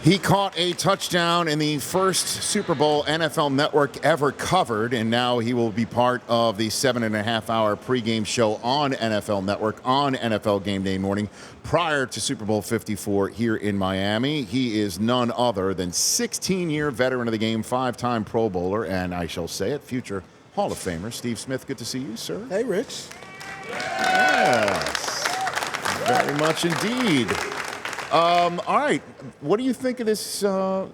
He caught a touchdown in the first Super Bowl NFL Network ever covered, and now he will be part of the 7.5-hour pregame show on NFL Network on NFL Game Day morning prior to Super Bowl 54 here in Miami. He is none other than 16-year veteran of the game, 5-time Pro Bowler, and I shall say it, future Hall of Famer. Steve Smith, good to see you, sir. Hey, Rich. Yes, very much indeed. All right, what do you think of this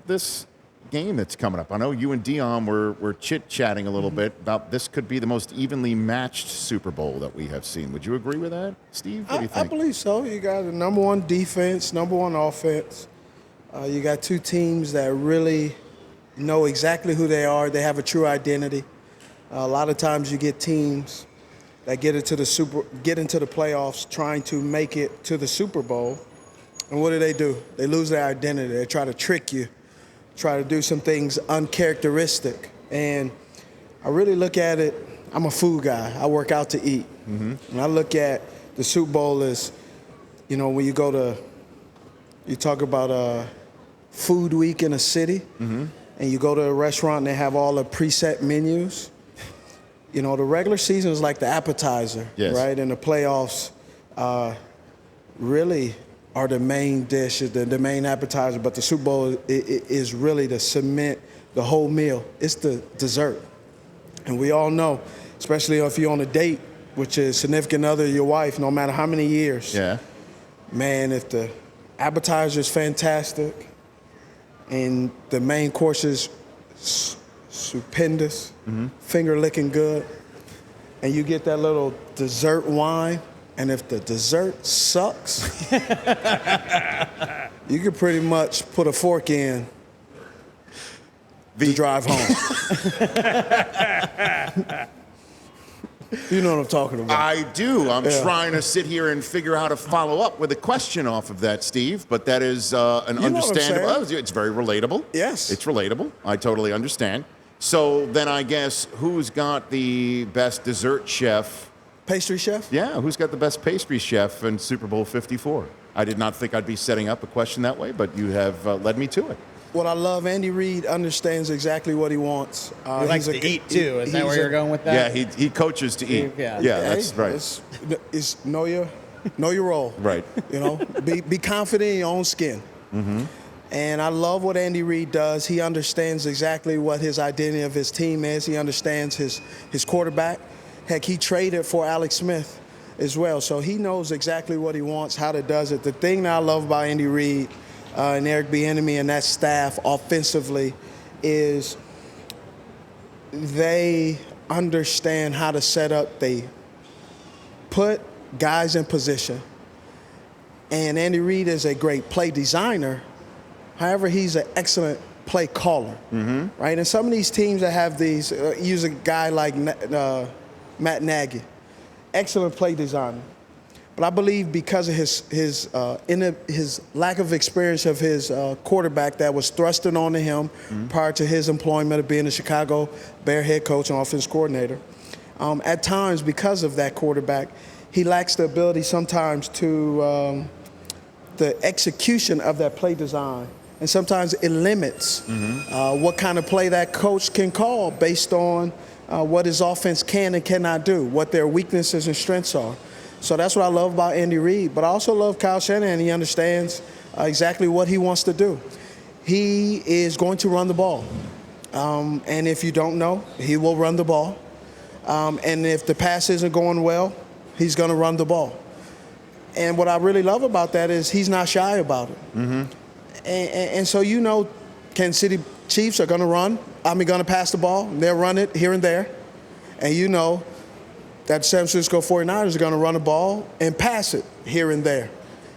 this game that's coming up? I know you and Dion were chit-chatting a little bit about this could be the most evenly matched Super Bowl that we have seen. Would you agree with that, Steve? What do you think? I believe so. You got the number one defense, number one offense. You got two teams that really know exactly who they are. They have a true identity. A lot of times you get teams that get into the playoffs trying to make it to the Super Bowl. And what do? They lose their identity. They try to trick you, try to do some things uncharacteristic. And I really look at it, I'm a food guy. I work out to eat. And I look at the Super Bowl as, you know, when you talk about food week in a city, and you go to a restaurant and they have all the preset menus. You know, the regular season is like the appetizer, right? And the playoffs really are the main dish, the main appetizer, but the Super Bowl is really to cement the whole meal. It's the dessert. And we all know, especially if you're on a date, which is significant other, your wife, no matter how many years, man, if the appetizer is fantastic and the main course is stupendous, finger licking good, and you get that little dessert wine, and if the dessert sucks, you could pretty much put a fork in the drive home. You know what I'm talking about. I do. I'm trying to sit here and figure out how to follow up with a question off of that, Steve, but that is an understandable. It's very relatable. Yes. It's relatable. I totally understand. So then I guess who's got the best dessert chef? Pastry chef? Yeah, who's got the best pastry chef in Super Bowl 54? I did not think I'd be setting up a question that way, but you have led me to it. What I love, Andy Reid understands exactly what he wants. He likes to eat, too. Is that where you're going with that? Yeah, he coaches to eat. Yeah, that's right. It's know your role. Right. You know, be confident in your own skin. And I love what Andy Reid does. He understands exactly what his identity of his team is. He understands his quarterback. Heck, he traded for Alex Smith as well. So he knows exactly what he wants, how to does it. The thing that I love about Andy Reid and Eric Bieniemy and that staff offensively is they understand how to set up. They put guys in position. And Andy Reid is a great play designer. However, he's an excellent play caller, right? And some of these teams that have these, use a guy like Matt Nagy, excellent play designer. But I believe because of his lack of experience of his quarterback that was thrusted onto him prior to his employment of being a Chicago Bear head coach and offense coordinator, at times because of that quarterback, he lacks the ability sometimes to the execution of that play design. And sometimes it limits what kind of play that coach can call based on what his offense can and cannot do, what their weaknesses and strengths are. So that's what I love about Andy Reid. But I also love Kyle Shanahan. He understands exactly what he wants to do. He is going to run the ball. And if you don't know, he will run the ball. And if the pass isn't going well, he's going to run the ball. And what I really love about that is he's not shy about it. And so you know Kansas City Chiefs are going to pass the ball. They'll run it here and there. And you know that San Francisco 49ers are going to run the ball and pass it here and there.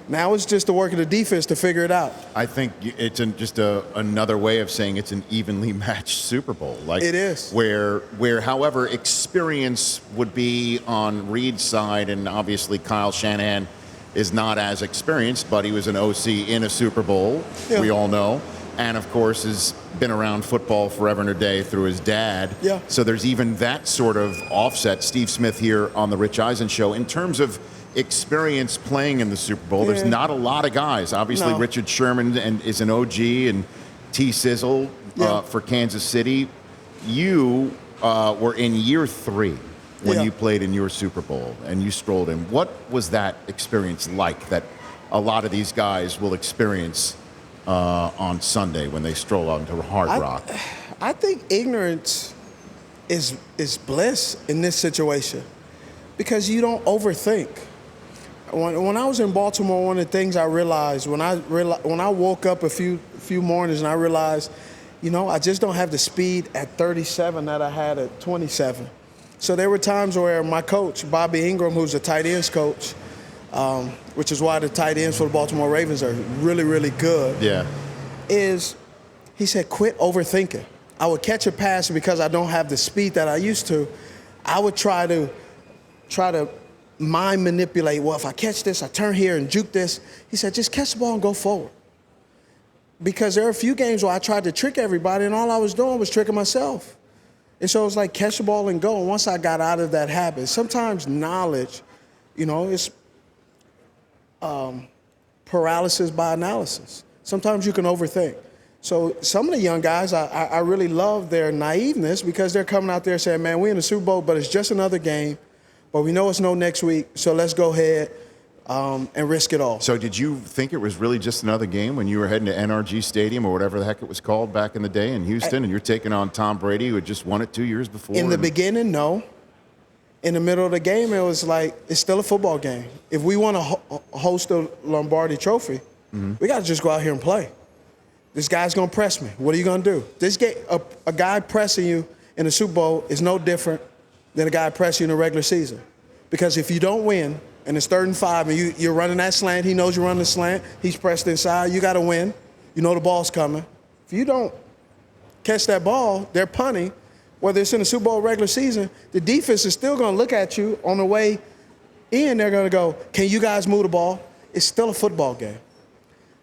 Now it's just the work of the defense to figure it out. I think it's just another way of saying it's an evenly matched Super Bowl. Like it is. Where however experience would be on Reid's side, and obviously Kyle Shanahan is not as experienced, but he was an OC in a Super Bowl, we all know. And, of course, has been around football forever and a day through his dad. So there's even that sort of offset. Steve Smith here on the Rich Eisen Show. In terms of experience playing in the Super Bowl. There's not a lot of guys. Obviously, Richard Sherman is an OG, and T. Sizzle for Kansas City. You were in year 3 when you played in your Super Bowl, and you strolled in. What was that experience like that a lot of these guys will experience on Sunday when they stroll out into Hard Rock? I think ignorance is bliss in this situation because you don't overthink. When I was in Baltimore, one of the things I realized when I woke up a few mornings and I realized, I just don't have the speed at 37 that I had at 27. So there were times where my coach, Bobby Ingram, who's a tight ends coach, which is why the tight ends for the Baltimore Ravens are really, really good. Yeah. He said, quit overthinking. I would catch a pass because I don't have the speed that I used to. I would try to mind manipulate. Well, if I catch this, I turn here and juke this. He said, just catch the ball and go forward. Because there are a few games where I tried to trick everybody and all I was doing was tricking myself. And so it was like catch the ball and go. And once I got out of that habit, sometimes knowledge, it's paralysis by analysis. Sometimes you can overthink. So some of the young guys, I really love their naiveness because they're coming out there saying, man, we're in the Super Bowl, but it's just another game. But we know it's no next week, so let's go ahead and risk it all. So did you think it was really just another game when you were heading to NRG Stadium or whatever the heck it was called back in the day in Houston, and you're taking on Tom Brady, who had just won it 2 years before? In the beginning, no. In the middle of the game, it was like, it's still a football game. If we want to host the Lombardi Trophy, we got to just go out here and play. This guy's going to press me. What are you going to do? This game, a guy pressing you in the Super Bowl is no different than a guy pressing you in the regular season. Because if you don't win, and it's 3rd and 5, and you're running that slant, he knows you're running the slant, he's pressed inside, you got to win. You know the ball's coming. If you don't catch that ball, they're punting. Whether it's in the Super Bowl or regular season, the defense is still going to look at you on the way in. They're going to go, can you guys move the ball? It's still a football game.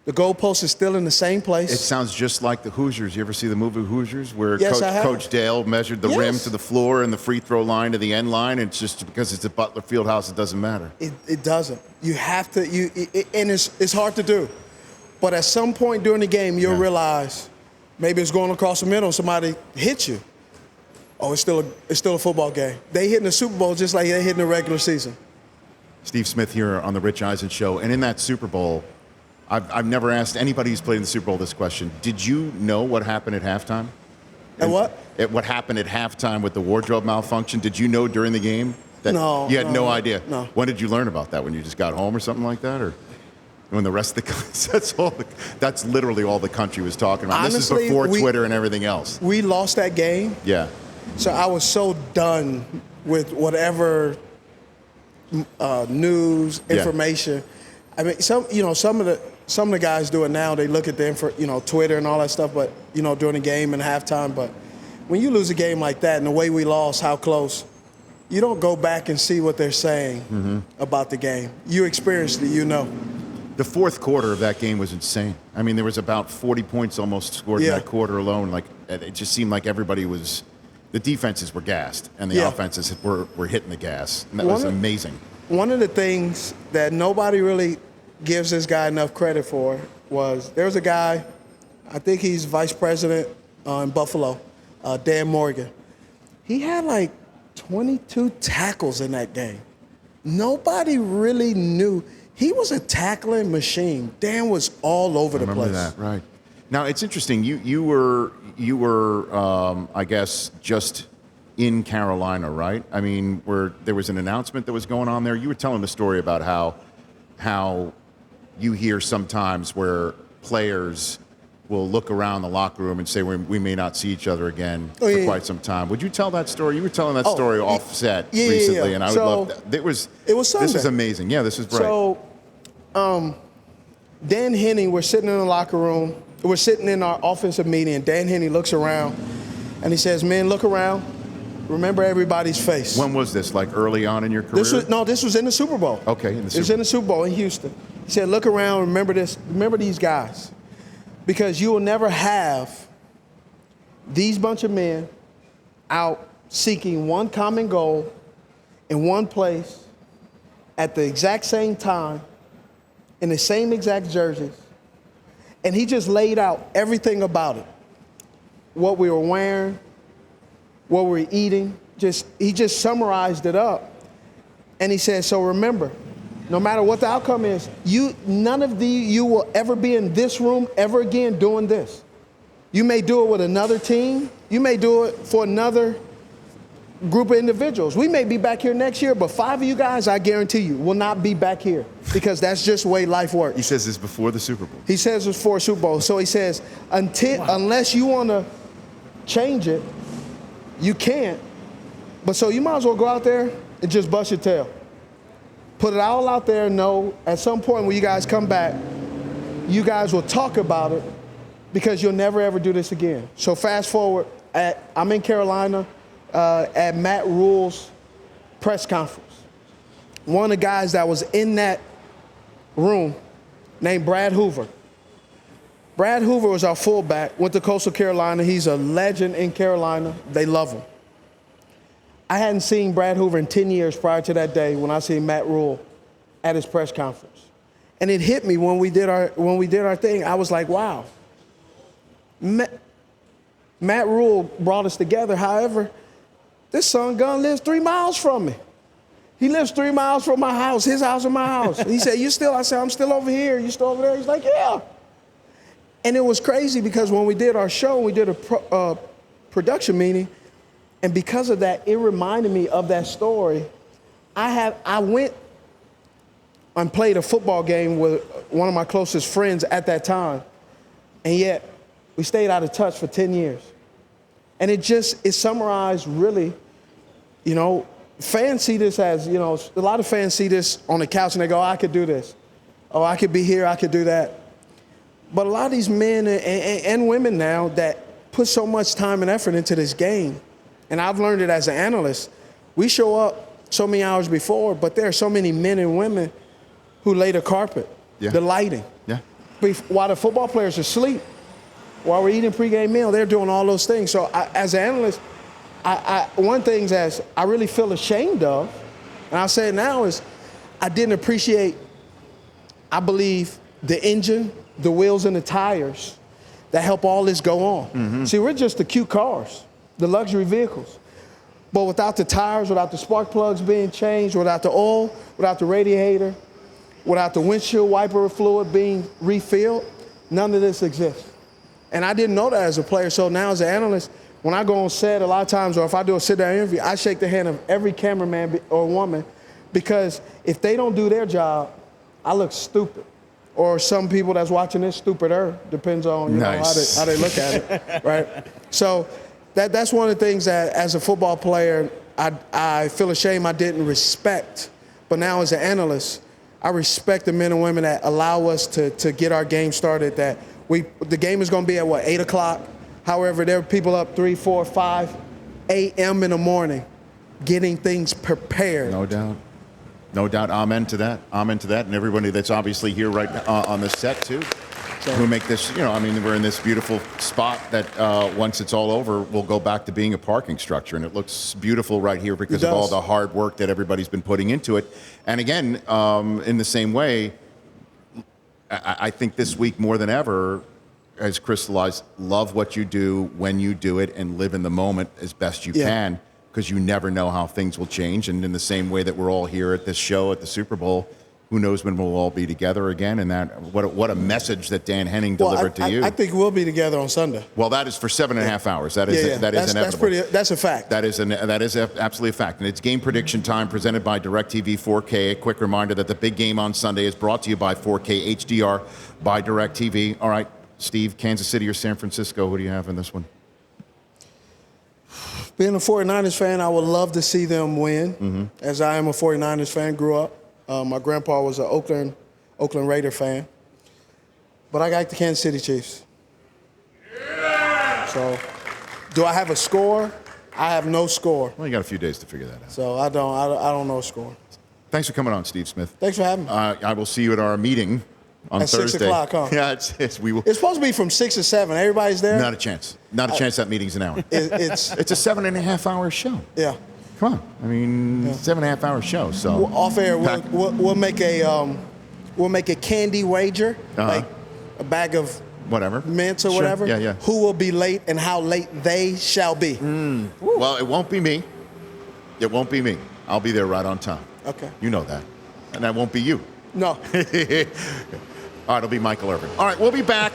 The goalpost is still in the same place. It sounds just like the Hoosiers. You ever see the movie Hoosiers where Yes, Coach Dale measured the rim to the floor and the free throw line to the end line? It's just because it's at Butler Fieldhouse, it doesn't matter. It doesn't. You have to, and it's hard to do. But at some point during the game, you'll realize maybe it's going across the middle and somebody hits you. Oh, it's still a football game. They hit in the Super Bowl just like they hit in the regular season. Steve Smith here on the Rich Eisen Show. And in that Super Bowl, I've never asked anybody who's played in the Super Bowl this question. Did you know what happened at halftime? And what? What happened at halftime with the wardrobe malfunction? Did you know during the game? No. You had no idea? No. When did you learn about that? When you just got home or something like that? Or when the rest of the that's literally all the country was talking about. Honestly, this is before Twitter and everything else. We lost that game. Yeah. So I was so done with whatever news, information. I mean, some of the guys do it now. They look at Twitter and all that stuff, but during the game and halftime. But when you lose a game like that and the way we lost, how close, you don't go back and see what they're saying about the game. You experienced it, The fourth quarter of that game was insane. I mean, there was about 40 points almost scored in that quarter alone. Like, it just seemed like the defenses were gassed and the offenses were hitting the gas. And that was amazing. One of the things that nobody really gives this guy enough credit for was there's a guy, I think he's vice president in Buffalo, Dan Morgan. He had like 22 tackles in that game. Nobody really knew. He was a tackling machine. Dan was all over the place. I remember that, right. Now, it's interesting. You were I guess, just in Carolina, right? I mean, where there was an announcement that was going on there. You were telling a story about how you hear sometimes where players will look around the locker room and say we may not see each other again for quite some time. Would you tell that story? You were telling that story offset recently, and I would love that. It was Sunday. This is amazing. Yeah, this is great. So, Dan Henne, we're sitting in the locker room. We're sitting in our offensive meeting, and Dan Henne looks around, and he says, "Men, look around. Remember everybody's face." When was this? Like early on in your career? This was in the Super Bowl. Okay, It was in the Super Bowl in Houston. He said, "Look around. Remember this. Remember these guys, because you will never have these bunch of men out seeking one common goal in one place at the exact same time, in the same exact jerseys, and he just laid out everything about it. What we were wearing, what we were eating. He just summarized it up. And he said, so remember, no matter what the outcome is, none of you will ever be in this room ever again doing this. You may do it with another team. You may do it for another group of individuals. We may be back here next year, but 5 of you guys, I guarantee you, will not be back here because that's just the way life works. He says this before the Super Bowl. He says it's before Super Bowl. So he says, unless you want to change it, you can't. But so you might as well go out there and just bust your tail. Put it all out there. Know at some point when you guys come back, you guys will talk about it because you'll never, ever do this again. So fast forward, I'm in Carolina at Matt Rule's press conference. One of the guys that was in that room named Brad Hoover. Brad Hoover was our fullback, went to Coastal Carolina. He's a legend in Carolina. They love him. I hadn't seen Brad Hoover in 10 years prior to that day when I seen Matt Rule at his press conference. And it hit me when we did our thing. I was like, wow. Matt Rule brought us together. However, this son gun lives 3 miles from me. He lives 3 miles from my house, his house and my house. He said, you still? I said, I'm still over here. You still over there? He's like, yeah. And it was crazy because when we did our show, we did a production meeting, and because of that, it reminded me of that story. I went and played a football game with one of my closest friends at that time, and yet we stayed out of touch for 10 years. And it summarized really, fans see this as, a lot of fans see this on the couch and they go, I could do this. Oh, I could be here, I could do that. But a lot of these men and women now that put so much time and effort into this game, and I've learned it as an analyst, we show up so many hours before, but there are so many men and women who lay the carpet, the lighting. Yeah. While the football players are asleep, while we're eating pregame meal, they're doing all those things. So as an analyst, one thing that I really feel ashamed of, and I'll say it now, is I didn't appreciate, I believe, the engine, the wheels, and the tires that help all this go on. Mm-hmm. See, we're just the cute cars, the luxury vehicles. But without the tires, without the spark plugs being changed, without the oil, without the radiator, without the windshield wiper fluid being refilled, none of this exists. And I didn't know that as a player. So now as an analyst, when I go on set a lot of times, or if I do a sit-down interview, I shake the hand of every cameraman or woman, because if they don't do their job, I look stupid. Or some people that's watching this stupider, depends on how they look at it, right? So that's one of the things that as a football player, I feel ashamed I didn't respect. But now as an analyst, I respect the men and women that allow us to get our game started, that the game is going to be at, 8 o'clock? However, there are people up 3, 4, 5 a.m. in the morning getting things prepared. No doubt. No doubt. Amen to that. Amen to that. And everybody that's obviously here right on the set, too, who make this, we're in this beautiful spot that once it's all over, will go back to being a parking structure. And it looks beautiful right here because of all the hard work that everybody's been putting into it. And again, in the same way, I think this week more than ever has crystallized, love what you do when you do it and live in the moment as best you can, because you never know how things will change. And in the same way that we're all here at this show at the Super Bowl, who knows when we'll all be together again? And that what a message that Dan Henning delivered to you. I think we'll be together on Sunday. Well, that is for 7.5 hours. That is inevitable. That's a fact. That is absolutely a fact. And it's game prediction time presented by DirecTV 4K. A quick reminder that the big game on Sunday is brought to you by 4K HDR by DirecTV. All right, Steve, Kansas City or San Francisco? Who do you have in this one? Being a 49ers fan, I would love to see them win, as I am a 49ers fan, grew up. My grandpa was an Oakland Raider fan. But I got the Kansas City Chiefs. Yeah! So, do I have a score? I have no score. Well, you got a few days to figure that out. So I don't know a score. Thanks for coming on, Steve Smith. Thanks for having me. I will see you at our meeting on at Thursday. 6 o'clock, huh? Yeah, it's we will. It's supposed to be from 6 to 7. Everybody's there? Not a chance. Not a chance that meeting's an hour. It's a 7.5 hour show. Yeah. Come on. I mean, 7.5 hour show. So Well, off air, we'll make a candy wager, like a bag of whatever mints or Sure. whatever. Yeah. Who will be late and how late they shall be. Well, it won't be me. It won't be me. I'll be there right on time. Okay. You know that. And that won't be you. No. All right, it'll be Michael Irvin. All right, we'll be back.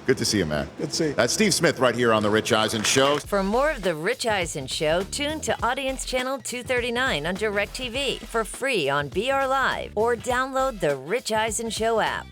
Good to see you, man. Good to see you. That's Steve Smith right here on The Rich Eisen Show. For more of The Rich Eisen Show, tune to Audience Channel 239 on DirecTV for free on BR Live or download the Rich Eisen Show app.